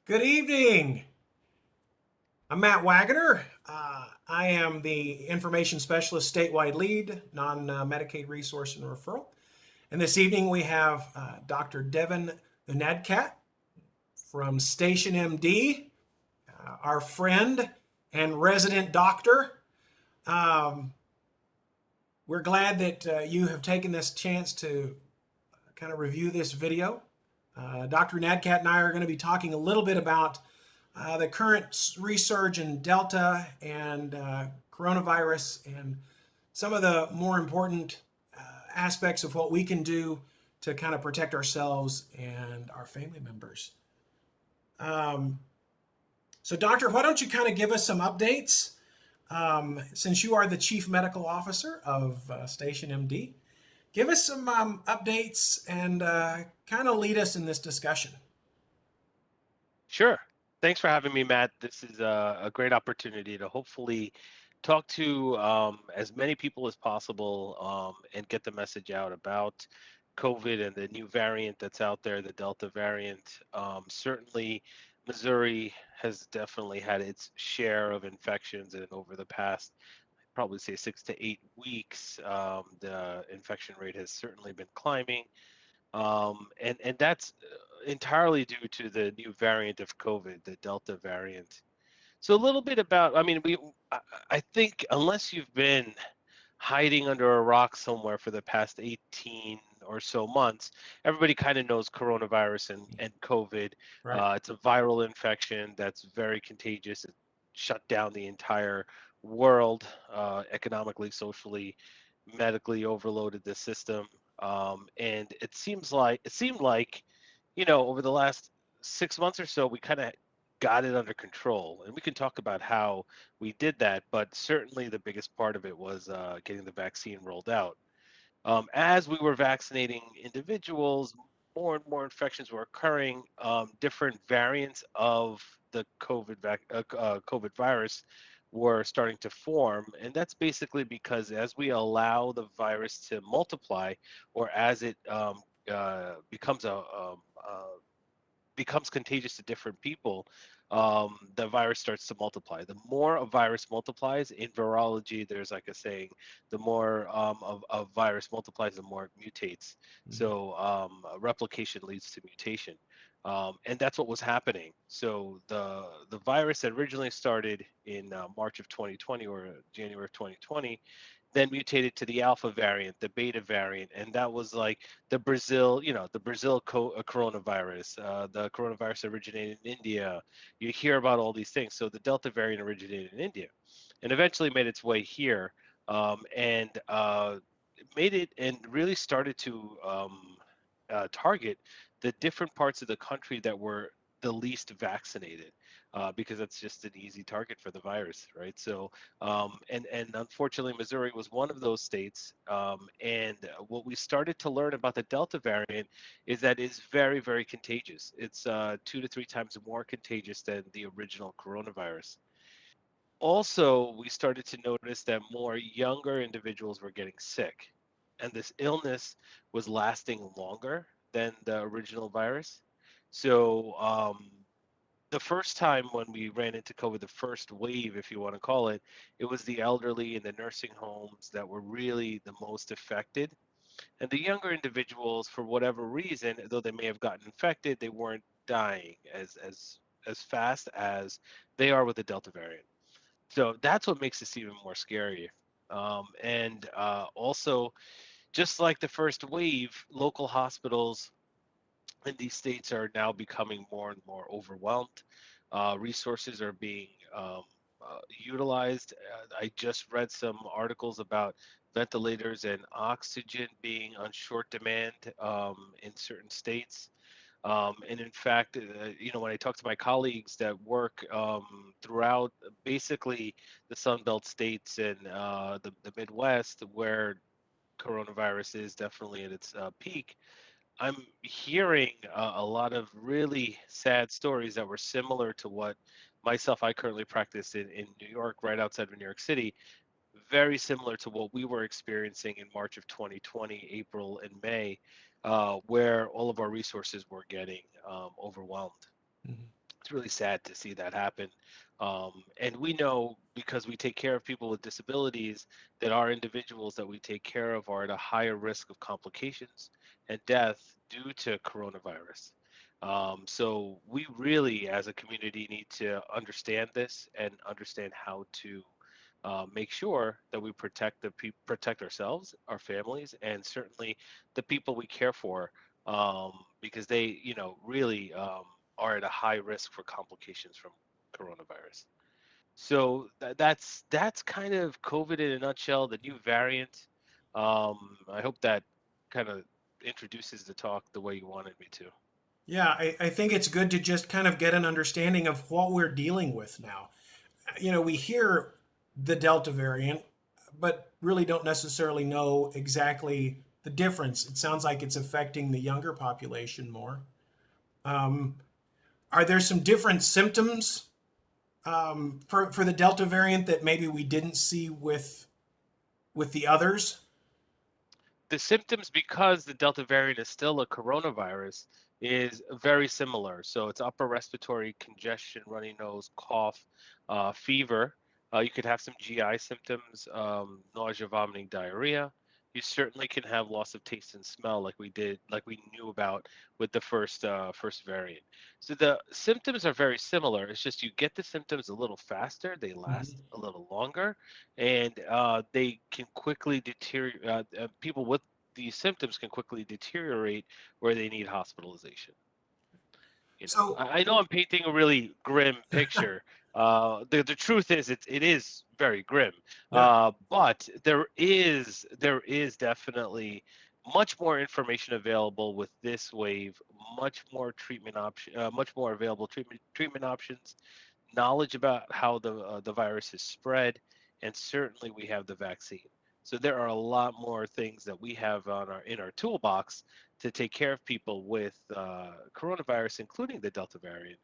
Good evening. I'm Matt Wagoner. I am the Information Specialist Statewide Lead, Non-Medicaid Resource and Referral. And this evening we have Dr. Devin the Nadcat from StationMD, our friend and resident doctor. Um, we're glad that you have taken this chance to kind of review this video. Dr. Nadcat and I are going to be talking a little bit about the current resurge in Delta and coronavirus and some of the more important aspects of what we can do to kind of protect ourselves and our family members. Um, so, Doctor, why don't you kind of give us some updates since you are the Chief Medical Officer of Station MD? Give us some updates and kind of lead us in this discussion. Sure. Thanks for having me, Matt. This is a great opportunity to hopefully talk to as many people as possible and get the message out about COVID and the new variant that's out there, the Delta variant. Certainly, Missouri has definitely had its share of infections, and over the past, I'd probably say 6 to 8 weeks, the infection rate has certainly been climbing. And that's entirely due to the new variant of COVID, the Delta variant. So a little bit about, I mean, I think unless you've been hiding under a rock somewhere for the past 18 or so months, everybody kind of knows coronavirus and COVID. Right. It's a viral infection that's very contagious. It shut down the entire world, economically, socially, medically overloaded the system. And it seemed like, over the last 6 months or so, we kind of got it under control. And we can talk about how we did that, but certainly the biggest part of it was getting the vaccine rolled out. As we were vaccinating individuals, more and more infections were occurring. Different variants of the COVID virus were starting to form, and that's basically because as we allow the virus to multiply, or as it becomes contagious to different people, the virus starts to multiply. The more a virus multiplies in virology, there's like a saying: the more of virus multiplies, the more it mutates. Mhm. So replication leads to mutation, and that's what was happening. So the virus that originally started in March of 2020 or January of 2020 then mutated to the alpha variant, the beta variant, and that was like the Brazil coronavirus. The coronavirus originated in India. You hear about all these things. So the Delta variant originated in India, and eventually made its way here, and made it and really started to target the different parts of the country that were the least vaccinated, because that's just an easy target for the virus, right? So and unfortunately, Missouri was one of those states. And what we started to learn about the Delta variant is that it's very, very contagious. It's 2 to 3 times more contagious than the original coronavirus. Also, we started to notice that more younger individuals were getting sick, and this illness was lasting longer than the original virus. So, the first time when we ran into COVID, the first wave, if you want to call it, it was the elderly and the nursing homes that were really the most affected. And the younger individuals, for whatever reason, though they may have gotten infected, they weren't dying as fast as they are with the Delta variant. So that's what makes this even more scary. And also, just like the first wave, local hospitals in these states are now becoming more and more overwhelmed. Resources are being utilized. I just read some articles about ventilators and oxygen being on short demand in certain states. And in fact, when I talk to my colleagues that work throughout basically the Sun Belt states and the Midwest, where coronavirus is definitely at its peak, I'm hearing a lot of really sad stories that were similar to what I currently practice in New York, right outside of New York City, very similar to what we were experiencing in March of 2020, April and May, where all of our resources were getting overwhelmed. Mhm. It's really sad to see that happen. And we know, because we take care of people with disabilities, that our individuals that we take care of are at a higher risk of complications and death due to coronavirus. So we really, as a community, need to understand this and understand how to make sure that we protect ourselves, our families, and certainly the people we care for, because they, really are at a high risk for complications from coronavirus. So that's kind of COVID in a nutshell, the new variant. I hope that kind of introduces the talk the way you wanted me to. Yeah, I think it's good to just kind of get an understanding of what we're dealing with now. We hear the Delta variant, but really don't necessarily know exactly the difference. It sounds like it's affecting the younger population more. Um, are there some different symptoms for the Delta variant that maybe we didn't see with the others? The symptoms, because the Delta variant is still a coronavirus, is very similar. So it's upper respiratory congestion, runny nose, cough, fever. You could have some GI symptoms, nausea, vomiting, diarrhea. You certainly can have loss of taste and smell, like we knew about with the first variant. So the symptoms are very similar. It's just you get the symptoms a little faster, they last Mhm. a little longer, and they can quickly deteriorate. People with these symptoms can quickly deteriorate where they need hospitalization. So, I know I'm painting a really grim picture. The truth is, it is very grim. yeah. But there is definitely much more information available with this wave, much more available treatment options, knowledge about how the virus is spread, and certainly we have the vaccine. So there are a lot more things that we have in our toolbox to take care of people with coronavirus, including the Delta variant.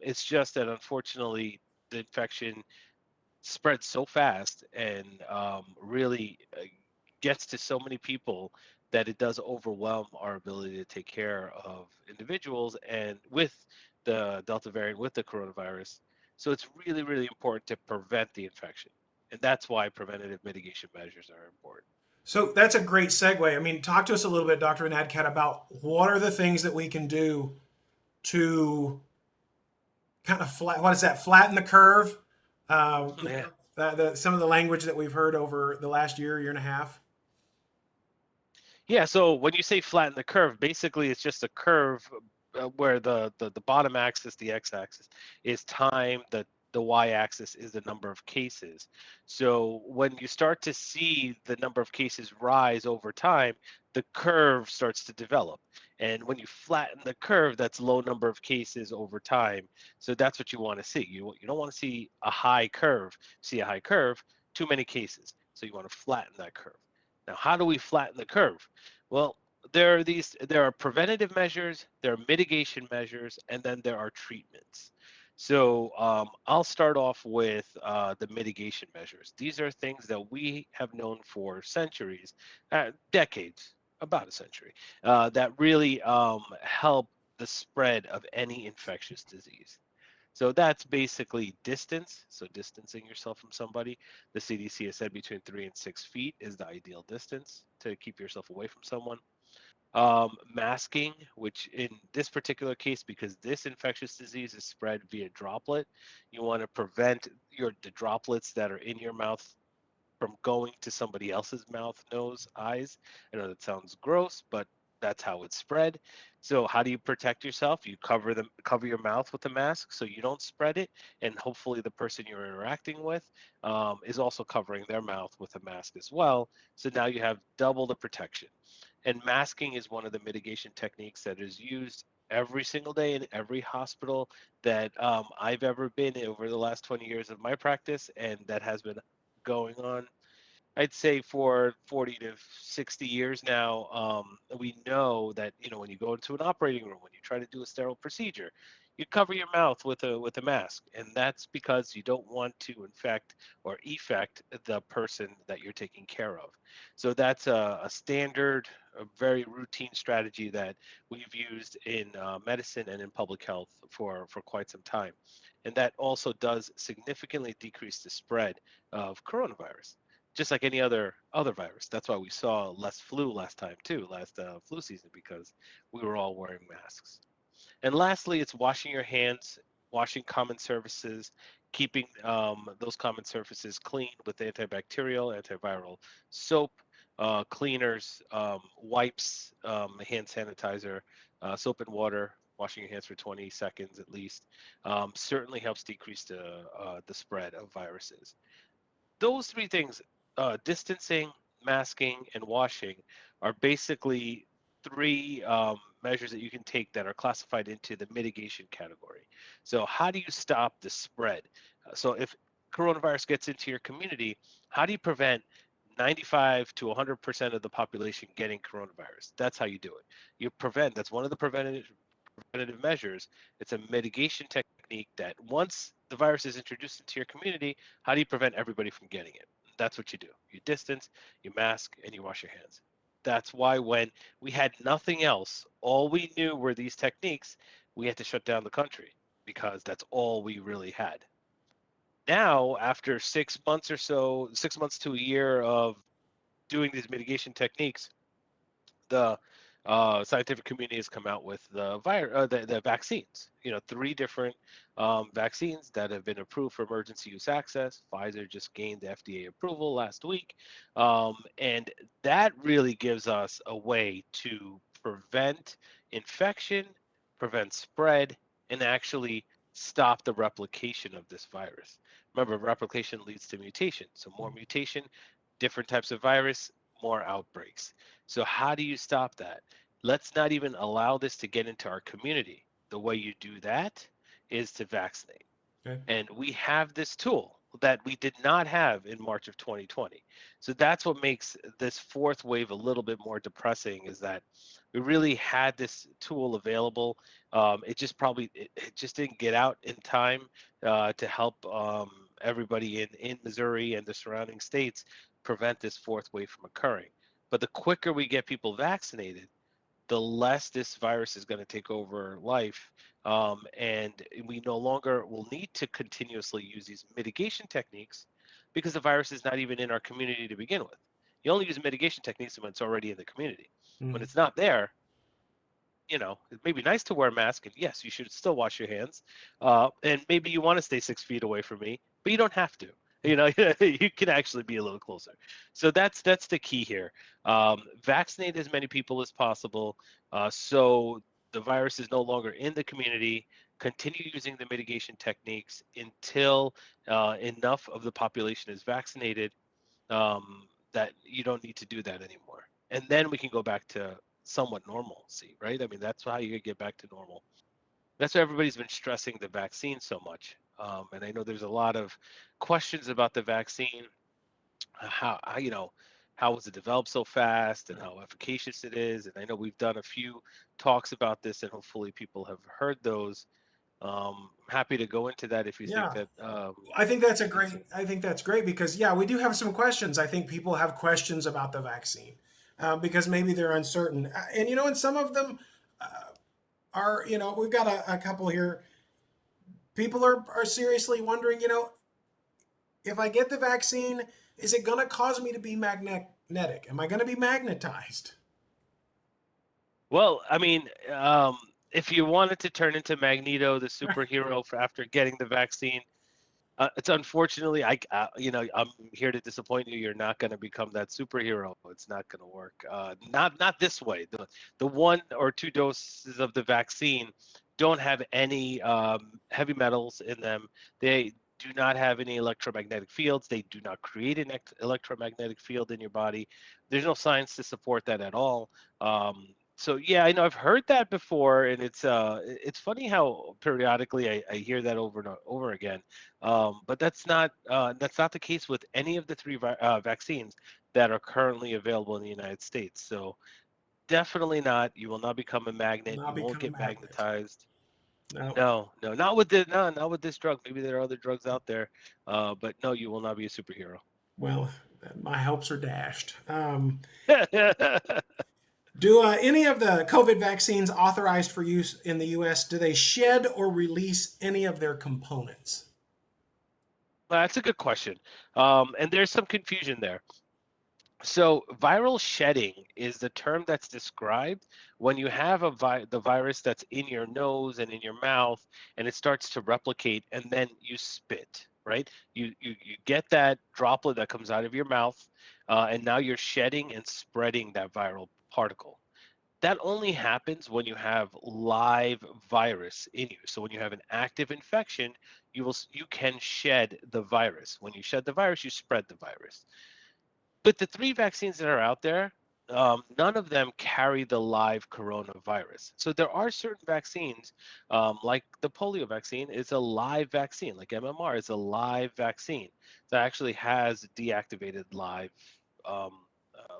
It's just that unfortunately the infection spreads so fast and really gets to so many people that it does overwhelm our ability to take care of individuals and with the Delta variant, with the coronavirus. So it's really, really important to prevent the infection. And that's why preventative mitigation measures are important. So that's a great segue. I mean, talk to us a little bit, Dr. Nadkat, about what are the things that we can do to kind of what is that, flatten the curve? Yeah. Some of the language that we've heard over the last year and a half. Yeah, so when you say flatten the curve, basically it's just a curve where the bottom axis, the x-axis, is time, the y-axis is the number of cases. So when you start to see the number of cases rise over time, the curve starts to develop. And when you flatten the curve, that's low number of cases over time. So that's what you want to see. You don't want to see a high curve. See a high curve, too many cases. So you want to flatten that curve. Now, how do we flatten the curve? Well, there are preventative measures, there are mitigation measures, and then there are treatments. So I'll start off with the mitigation measures. These are things that we have known for centuries, decades, about a century, that really help the spread of any infectious disease. So that's basically distance. So distancing yourself from somebody. The CDC has said between 3 and 6 feet is the ideal distance to keep yourself away from someone. Masking, which in this particular case, because this infectious disease is spread via droplet, you want to prevent the droplets that are in your mouth from going to somebody else's mouth, nose, eyes. I know that sounds gross, but that's how it's spread. So how do you protect yourself? You cover your mouth with a mask so you don't spread it, and hopefully the person you're interacting with is also covering their mouth with a mask as well. So now you have double the protection. And masking is one of the mitigation techniques that is used every single day in every hospital that I've ever been in over the last 20 years of my practice, and that has been going on I'd say for 40 to 60 years now, we know that when you go into an operating room, when you try to do a sterile procedure, you cover your mouth with a mask, and that's because you don't want to infect or effect the person that you're taking care of. So that's a standard, a very routine strategy that we've used in medicine and in public health for quite some time, and that also does significantly decrease the spread of coronavirus, just like any other virus. That's why we saw less flu last time too, last flu season, because we were all wearing masks. And lastly, it's washing your hands, washing common surfaces, keeping those common surfaces clean with antibacterial, antiviral soap, cleaners, wipes, hand sanitizer, soap and water. Washing your hands for 20 seconds at least certainly helps decrease the spread of viruses. Those three things, distancing, masking, and washing, are basically three measures that you can take that are classified into the mitigation category. So, how do you stop the spread? So, if coronavirus gets into your community, how do you prevent 95 to 100% of the population getting coronavirus? That's how you do it. That's one of the preventative measures. It's a mitigation technique that once the virus is introduced into your community, how do you prevent everybody from getting it? That's what you do. You distance, you mask, and you wash your hands. That's why when we had nothing else, all we knew were these techniques, we had to shut down the country because that's all we really had. Now, after 6 months or so, 6 months to a year of doing these mitigation techniques, the scientific community has come out with the vaccines. Three different vaccines that have been approved for emergency use access. Pfizer just gained the FDA approval last week, and that really gives us a way to prevent infection, prevent spread, and actually stop the replication of this virus. Remember, replication leads to mutation. So more mutation, different types of virus, more outbreaks. So how do you stop that? Let's not even allow this to get into our community. The way you do that is to vaccinate. Okay. And we have this tool that we did not have in March of 2020. So that's what makes this fourth wave a little bit more depressing, is that we really had this tool available. It just didn't get out in time to help everybody in Missouri and the surrounding states prevent this fourth wave from occurring. But the quicker we get people vaccinated, the less this virus is going to take over life. And we no longer will need to continuously use these mitigation techniques because the virus is not even in our community to begin with. You only use mitigation techniques when it's already in the community. When Mm. it's not there, it may be nice to wear a mask, and yes, you should still wash your hands. And maybe you want to stay 6 feet away from me, but you don't have to. You can actually be a little closer. So that's the key here. Vaccinate as many people as possible, so the virus is no longer in the community. Continue using the mitigation techniques until enough of the population is vaccinated that you don't need to do that anymore. And then we can go back to somewhat normalcy, right? I mean, that's how you get back to normal. That's why everybody's been stressing the vaccine so much. And I know there's a lot of questions about the vaccine, how was it developed so fast and how efficacious it is. And I know we've done a few talks about this, and hopefully people have heard those. I'm happy to go into that if you think Yeah. that I think that's a needs great. to. I think that's great because yeah, we do have some questions. I think people have questions about the vaccine because maybe they're uncertain, and and some of them are. We've got a couple here. People are seriously wondering. If I get the vaccine, is it going to cause me to be magnetic? Am I going to be magnetized? Well, I mean, if you wanted to turn into Magneto, the superhero, for after getting the vaccine, it's unfortunately, I'm here to disappoint you. You're not going to become that superhero. It's not going to work. Not this way. The 1 or 2 doses of the vaccine don't have any heavy metals in them. They do not have any electromagnetic fields. They do not create an electromagnetic field in your body. There's no science to support that at all. So yeah, I know I've heard that before, and it's funny how periodically I hear that over and over again. But that's not the case with any of the three vaccines that are currently available in the United States. So definitely not. You will not become a Will magnet. not You won't become a get magnet. magnetized. No. No, no, not with this. No, not with this drug. Maybe there are other drugs out there, but no, you will not be a superhero. Well, my hopes are dashed. Do any of the COVID vaccines authorized for use in the U.S. do they shed or release any of their components? That's a good question, and there's some confusion there. So viral shedding is the term that's described when you have the virus that's in your nose and in your mouth, and it starts to replicate, and then you spit, right? You get that droplet that comes out of your mouth, and now you're shedding and spreading that viral particle. That only happens when you have live virus in you. So when you have an active infection, you can shed the virus. When you shed the virus, you spread the virus. But the three vaccines that are out there, none of them carry the live coronavirus. So there are certain vaccines, like the polio vaccine, is a live vaccine, like MMR is a live vaccine that actually has deactivated live um,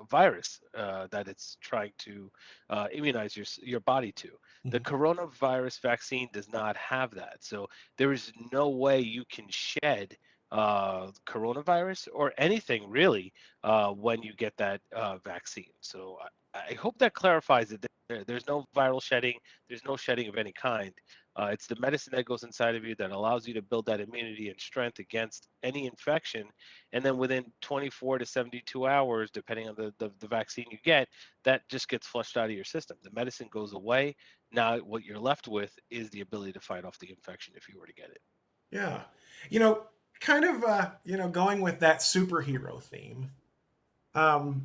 virus that it's trying to immunize your body to. The Mhm. coronavirus vaccine does not have that. So there is no way you can shed coronavirus or anything really when you get that vaccine. So I hope that clarifies it. There's no viral shedding. There's no shedding of any kind. It's the medicine that goes inside of you that allows you to build that immunity and strength against any infection. And then within 24 to 72 hours, depending on the vaccine you get, that just gets flushed out of your system. The medicine goes away. Now, what you're left with is the ability to fight off the infection if you were to get it. Yeah. You know, kind of, going with that superhero theme.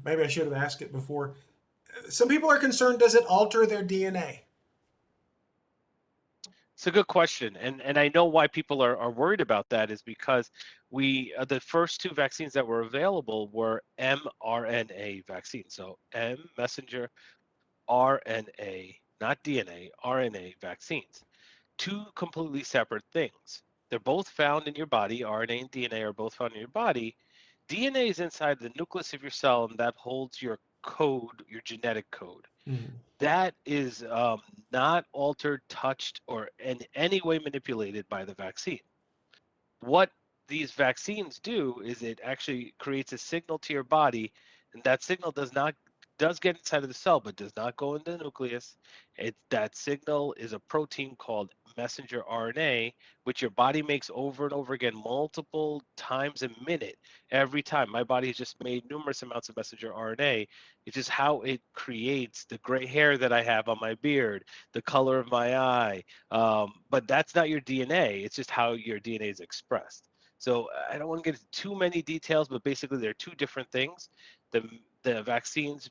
Maybe I should have asked it before. Some people are concerned, does it alter their DNA? It's a good question, and I know why people are worried about that is because the first two vaccines that were available were mRNA vaccines. So M messenger RNA, not DNA, RNA vaccines. Two completely separate things. They're both found in your body. RNA and DNA are both found in your body. DNA is inside the nucleus of your cell, and that holds your code, your genetic code. Mm. That is not altered, touched, or in any way manipulated by the vaccine. What these vaccines do is it actually creates a signal to your body, and that signal does get inside of the cell, but does not go into the nucleus. That signal is a protein called messenger RNA, which your body makes over and over again, multiple times a minute. Every time my body has just made numerous amounts of messenger RNA. It's just how it creates the gray hair that I have on my beard, the color of my eye, but that's not your DNA. It's just how your DNA is expressed. So I don't want to get into too many details, but basically they're two different things. The the vaccines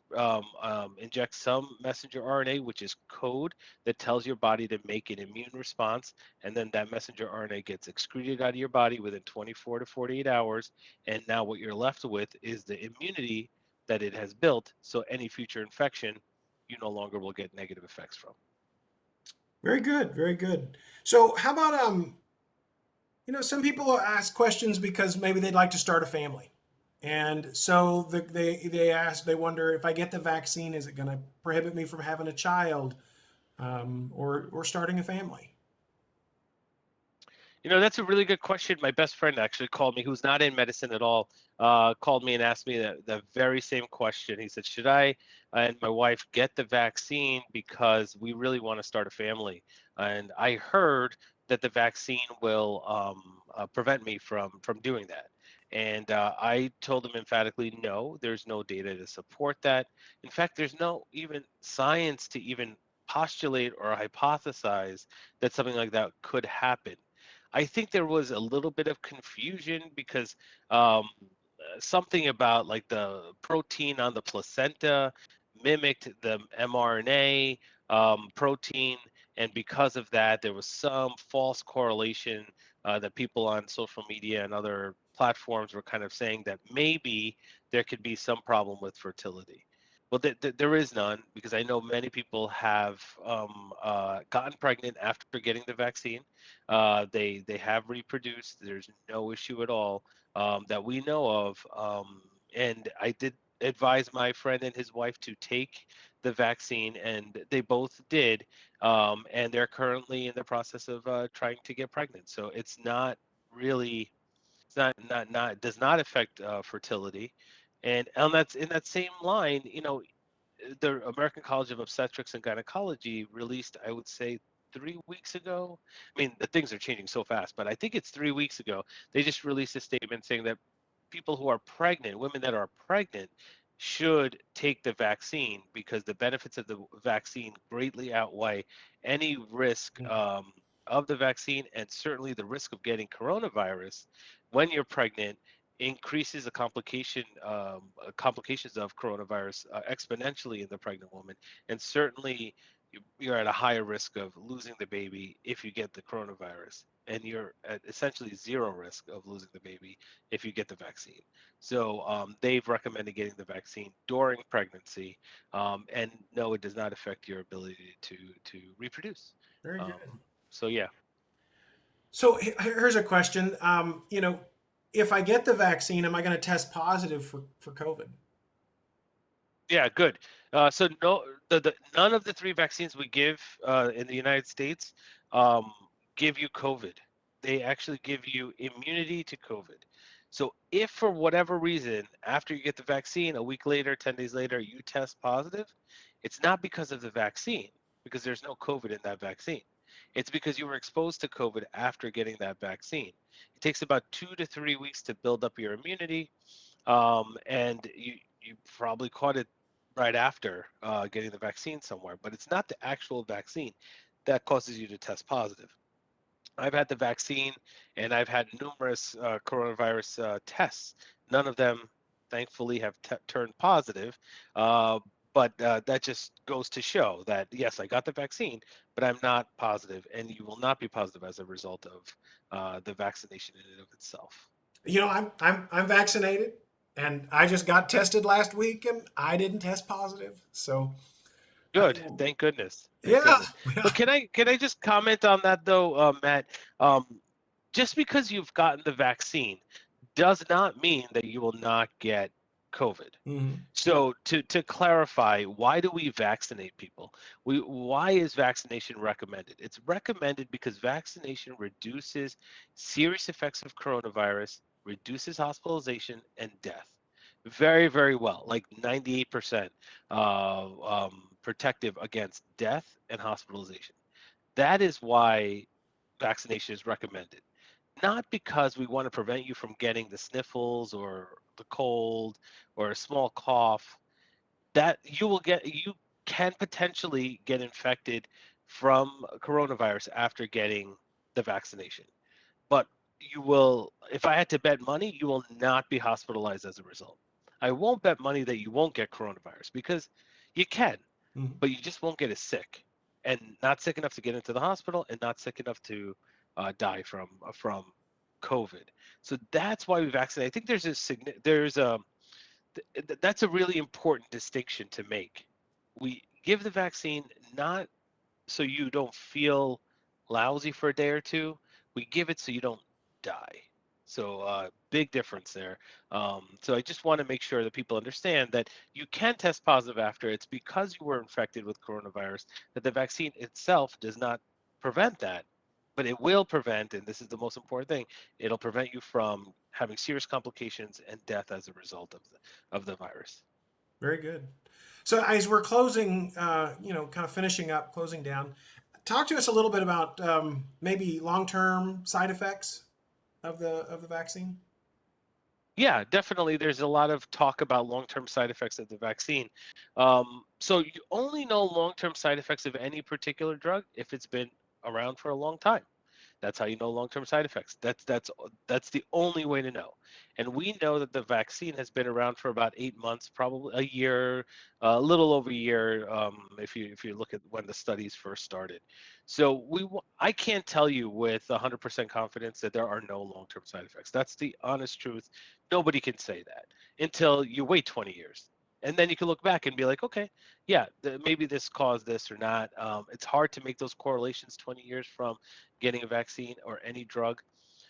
inject some messenger RNA, which is code that tells your body to make an immune response, and then that messenger RNA gets excreted out of your body within 24 to 48 hours. And now what you're left with is the immunity that it has built. So any future infection, you no longer will get negative effects from. Very good, very good. So, how about some people ask questions because maybe they'd like to start a family, and so they wonder, if I get the vaccine, is it going to prohibit me from having a child, or starting a family? That's a really good question. My best friend actually called me, who's not in medicine at all, called me and asked me the very same question. He said, should I and my wife get the vaccine because we really want to start a family? And I heard that the vaccine will prevent me from doing that. And I told him emphatically, no, there's no data to support that. In fact, there's no even science to even postulate or hypothesize that something like that could happen. I think there was a little bit of confusion because something about like the protein on the placenta mimicked the mRNA protein, and because of that, there was some false correlation that people on social media and other platforms were kind of saying that maybe there could be some problem with fertility. Well, there is none, because I know many people have gotten pregnant after getting the vaccine. They have reproduced. There's no issue at all that we know of. And I did advise my friend and his wife to take the vaccine, and they both did. And they're currently in the process of trying to get pregnant. So it's not really, it's not does not affect fertility. And on that's in that same line, the American College of Obstetrics and Gynecology released, I would say, 3 weeks ago. I mean, the things are changing so fast, but I think it's 3 weeks ago. They just released a statement saying that people who are pregnant, women that are pregnant, should take the vaccine because the benefits of the vaccine greatly outweigh any risk Mm. of the vaccine, and certainly the risk of getting coronavirus when you're pregnant increases the complications of coronavirus exponentially in the pregnant woman, and certainly you're at a higher risk of losing the baby if you get the coronavirus, and you're at essentially zero risk of losing the baby if you get the vaccine. So they've recommended getting the vaccine during pregnancy, and no, it does not affect your ability to reproduce. Very Um, good. so yeah. So here's a question. If I get the vaccine, am I going to test positive for COVID? Yeah, good. So no, none of the three vaccines we give in the United States um, give you COVID. They actually give you immunity to COVID. So if for whatever reason, after you get the vaccine, a week later, 10 days later, you test positive, it's not because of the vaccine, because there's no COVID in that vaccine. It's because you were exposed to COVID after getting that vaccine. It takes about 2 to 3 weeks to build up your immunity, and you probably caught it right after getting the vaccine somewhere, but it's not the actual vaccine that causes you to test positive. I've had the vaccine, and I've had numerous coronavirus tests. None of them, thankfully, have turned positive. Uh, but that just goes to show that yes, I got the vaccine, but I'm not positive, and you will not be positive as a result of the vaccination in and of itself. I'm vaccinated, and I just got tested last week, and I didn't test positive. So, Good. um, Thank goodness. Thank yeah, goodness. yeah. But can I just comment on that though, Matt? Just because you've gotten the vaccine does not mean that you will not get COVID. Mhm. So to clarify, why do we vaccinate people? Why is vaccination recommended? It's recommended because vaccination reduces serious effects of coronavirus, reduces hospitalization and death. Very, very well, like 98% protective against death and hospitalization. That is why vaccination is recommended, not because we want to prevent you from getting the sniffles or the cold or a small cough. That you can potentially get infected from coronavirus after getting the vaccination, but you will, if I had to bet money, you will not be hospitalized as a result. I won't bet money that you won't get coronavirus, because you can, Mhm. but you just won't get as sick, and not sick enough to get into the hospital, and not sick enough to die from COVID. So that's why we vaccinate. I think that's a really important distinction to make. We give the vaccine not so you don't feel lousy for a day or two. We give it so you don't die. So big difference there. So I just want to make sure that people understand that you can test positive after. It's because you were infected with coronavirus, that the vaccine itself does not prevent that, but it will prevent, and this is the most important thing, it'll prevent you from having serious complications and death as a result of the virus. Very good. So as we're closing, kind of finishing up, closing down, talk to us a little bit about maybe long-term side effects of the vaccine. Yeah, definitely. There's a lot of talk about long-term side effects of the vaccine. So you only know long-term side effects of any particular drug if it's been around for a long time. That's how you know long-term side effects. That's the only way to know. And we know that the vaccine has been around for about 8 months, probably a year, a little over a year, if you look at when the studies first started. So I can't tell you with 100% confidence that there are no long-term side effects. That's the honest truth. Nobody can say that until you wait 20 years. And then you can look back and be like, okay, yeah, maybe this caused this or not. It's hard to make those correlations 20 years from getting a vaccine or any drug.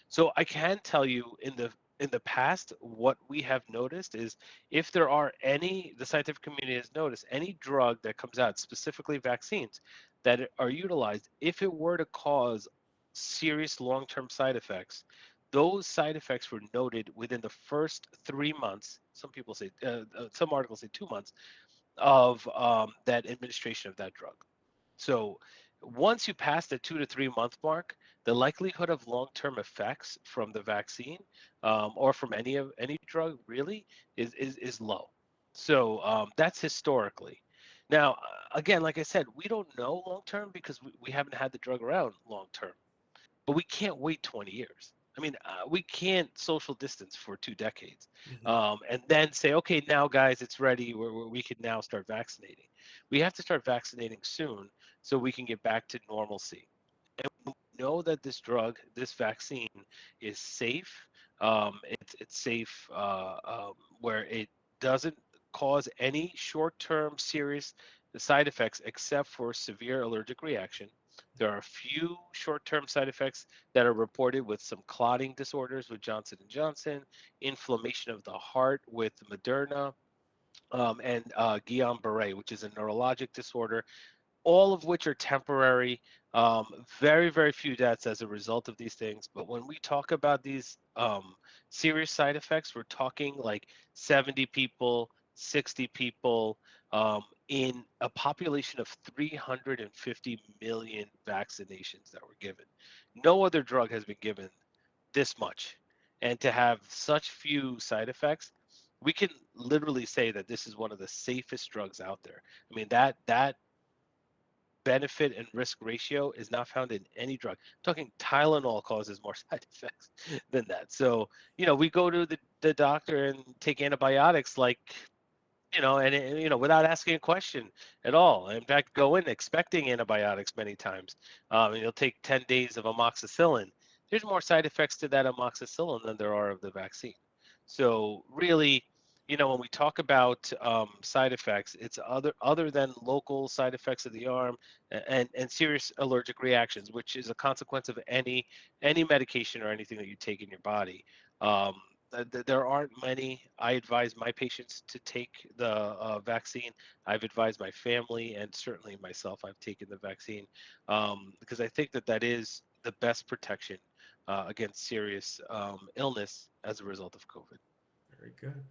So I can tell you in the past, what we have noticed is if there are any, the scientific community has noticed any drug that comes out, specifically vaccines, that are utilized, if it were to cause serious long-term side effects, those side effects were noted within the first 3 months. Some people say, some articles say 2 months of that administration of that drug. So once you pass the 2 to 3 month mark, the likelihood of long-term effects from the vaccine or from any drug really is low. So that's historically. Now, again, like I said, we don't know long-term because we haven't had the drug around long-term. But we can't wait 20 years. I mean, we can't social distance for 2 decades Mhm. and then say, okay, now guys, it's ready. We can now start vaccinating. We have to start vaccinating soon so we can get back to normalcy. And we know that this drug, this vaccine, is safe. It's safe where it doesn't cause any short-term serious side effects except for severe allergic reaction. There are a few short-term side effects that are reported with some clotting disorders with Johnson and Johnson, inflammation of the heart with Moderna, and Guillain-Barré, which is a neurologic disorder, all of which are temporary. Very, very few deaths as a result of these things. But when we talk about these serious side effects, we're talking like 70 people, 60 people in a population of 350 million vaccinations that were given. No other drug has been given this much. And to have such few side effects, we can literally say that this is one of the safest drugs out there. I mean, that benefit and risk ratio is not found in any drug. I'm talking Tylenol causes more side effects than that. So, we go to the doctor and take antibiotics like, without asking a question at all. In fact, go in expecting antibiotics many times. And you'll take 10 days of amoxicillin. There's more side effects to that amoxicillin than there are of the vaccine. So really, when we talk about side effects, it's other than local side effects of the arm and serious allergic reactions, which is a consequence of any medication or anything that you take in your body. Um, there aren't many. I advise my patients to take the vaccine. I've advised my family and certainly myself. I've taken the vaccine because I think that is the best protection against serious illness as a result of COVID. Very good.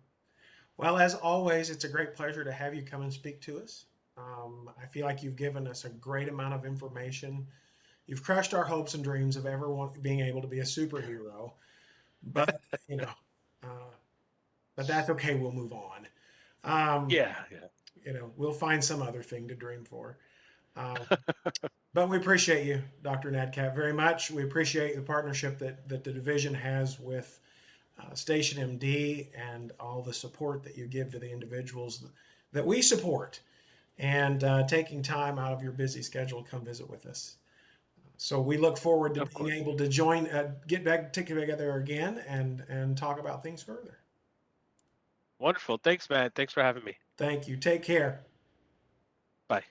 Well, as always, it's a great pleasure to have you come and speak to us. I feel like you've given us a great amount of information. You've crushed our hopes and dreams of everyone being able to be a superhero, but you know, uh, but that's okay. We'll move on. Um, Yeah, yeah. we'll find some other thing to dream for. Um, but we appreciate you, Dr. Nadcap, very much. We appreciate the partnership that the division has with StationMD and all the support that you give to the individuals that we support and taking time out of your busy schedule to come visit with us. So we look forward to Of being course. able to get back together again and talk about things further. Wonderful. Thanks, man. Thanks for having me. Thank you. Take care. Bye.